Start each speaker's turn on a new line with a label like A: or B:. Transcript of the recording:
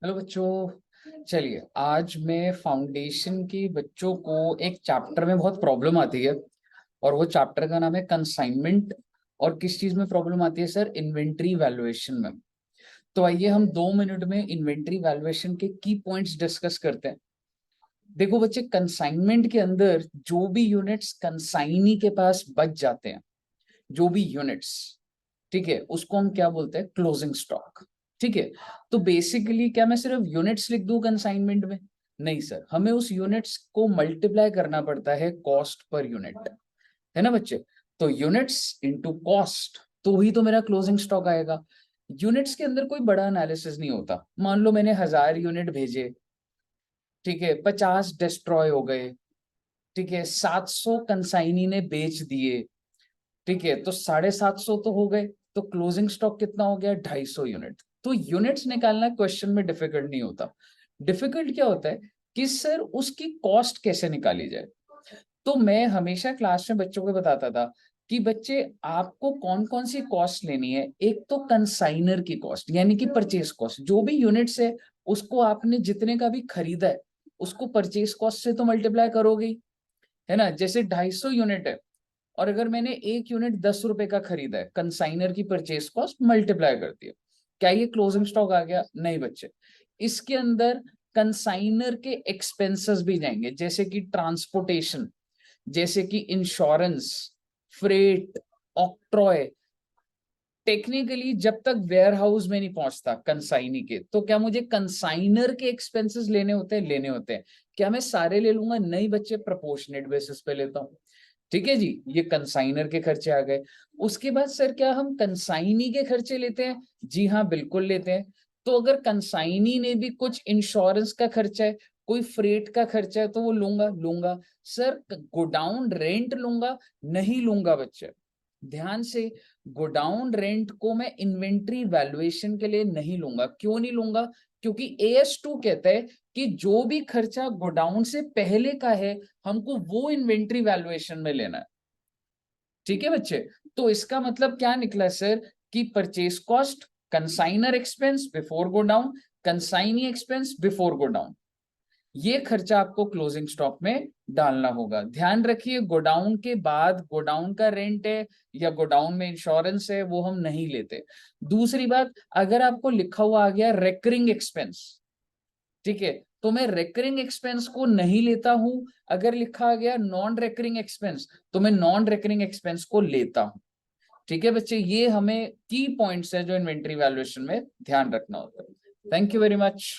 A: Hello बच्चों। चलिए आज मैं फाउंडेशन के बच्चों को एक चैप्टर में बहुत प्रॉब्लम आती है और वो चैप्टर का नाम है कंसाइनमेंट। और किस चीज में प्रॉब्लम आती है सर? इन्वेंट्री वैल्यूएशन में। तो आइए हम 2 मिनट में इन्वेंट्री वैल्यूएशन के की पॉइंट्स डिस्कस करते हैं। देखो बच्चे, कंसाइनमेंट के अंदर जो भी यूनिट्स कंसाइनी के पास बच जाते हैं, जो भी यूनिट्स, ठीक है, उसको हम क्या बोलते हैं? Closing stock. ठीक है। तो बेसिकली क्या मैं सिर्फ यूनिट्स लिख दूं कंसाइनमेंट में? नहीं सर, हमें उस यूनिट्स को मल्टीप्लाई करना पड़ता है कॉस्ट पर यूनिट, है ना बच्चे? तो यूनिट्स इनटू कॉस्ट, तो ही तो मेरा क्लोजिंग स्टॉक आएगा। यूनिट्स के अंदर कोई बड़ा एनालिसिस नहीं होता। मान लो मैंने 1000 यूनिट भेजे, ठीक है, 50 डिस्ट्रॉय हो गए, ठीक है, 700 कंसाइनी ने बेच दिए, ठीक है, तो 750 तो हो गए। तो क्लोजिंग स्टॉक कितना हो गया? 250 यूनिट। तो यूनिट्स निकालना क्वेश्चन में डिफिकल्ट नहीं होता। डिफिकल्ट क्या होता है कि सर उसकी कॉस्ट कैसे निकाली जाए। तो मैं हमेशा क्लास में बच्चों को बताता था कि बच्चे, आपको कौन कौन सी कॉस्ट लेनी है। एक तो कंसाइनर की कॉस्ट, यानी कि परचेस कॉस्ट, जो भी यूनिट्स है उसको आपने जितने का भी खरीदा है उसको परचेस कॉस्ट से तो मल्टीप्लाई करोगे ही, है ना? जैसे 250 यूनिट है और अगर मैंने एक यूनिट 10 रुपए का खरीदा है, कंसाइनर की परचेस कॉस्ट मल्टीप्लाई कर दिया, क्या ये क्लोजिंग स्टॉक आ गया? नहीं बच्चे। इसके अंदर कंसाइनर के एक्सपेंसेस भी जाएंगे, जैसे कि ट्रांसपोर्टेशन, जैसे कि इंश्योरेंस, फ्रेट, ऑक्ट्रॉय। टेक्निकली जब तक वेयर हाउस में नहीं पहुंचता कंसाइनी के, तो क्या मुझे कंसाइनर के एक्सपेंसेस लेने होते हैं? लेने होते हैं। क्या मैं सारे ले लूंगा? नहीं बच्चे, प्रोपोर्शनेट बेसिस पे लेता हूँ। ठीक है जी, ये कंसाइनर के खर्चे आ गए। उसके बाद सर क्या हम कंसाइनी के खर्चे लेते हैं? जी हाँ, बिल्कुल लेते हैं। तो अगर कंसाइनी ने भी कुछ इंश्योरेंस का खर्चा है, कोई फ्रेट का खर्चा है, तो वो लूंगा लूंगा। सर गोडाउन रेंट लूंगा? नहीं लूंगा बच्चे, ध्यान से। गोडाउन रेंट को मैं इन्वेंट्री वैल्यूएशन के लिए नहीं लूंगा। क्यों नहीं लूंगा? क्योंकि AS2 कहता है कि जो भी खर्चा गोडाउन से पहले का है हमको वो इन्वेंट्री वैल्यूएशन में लेना है। ठीक है बच्चे? तो इसका मतलब क्या निकला सर? कि purchase cost, consigner expense before godown, consignee expense before godown, ये खर्चा आपको क्लोजिंग स्टॉक में डालना होगा। ध्यान रखिए, गोडाउन के बाद गोडाउन का रेंट है या गोडाउन में इंश्योरेंस है वो हम नहीं लेते। दूसरी बात, अगर आपको लिखा हुआ आ गया रेकरिंग एक्सपेंस, ठीक है, तो मैं रेकरिंग एक्सपेंस को नहीं लेता हूं। अगर लिखा आ गया नॉन रेकरिंग एक्सपेंस, तो मैं नॉन रेकरिंग एक्सपेंस को लेता हूं। ठीक है बच्चे, ये हमें की पॉइंट्स है जो इन्वेंट्री वैल्यूएशन में ध्यान रखना होता है। Thank you very much.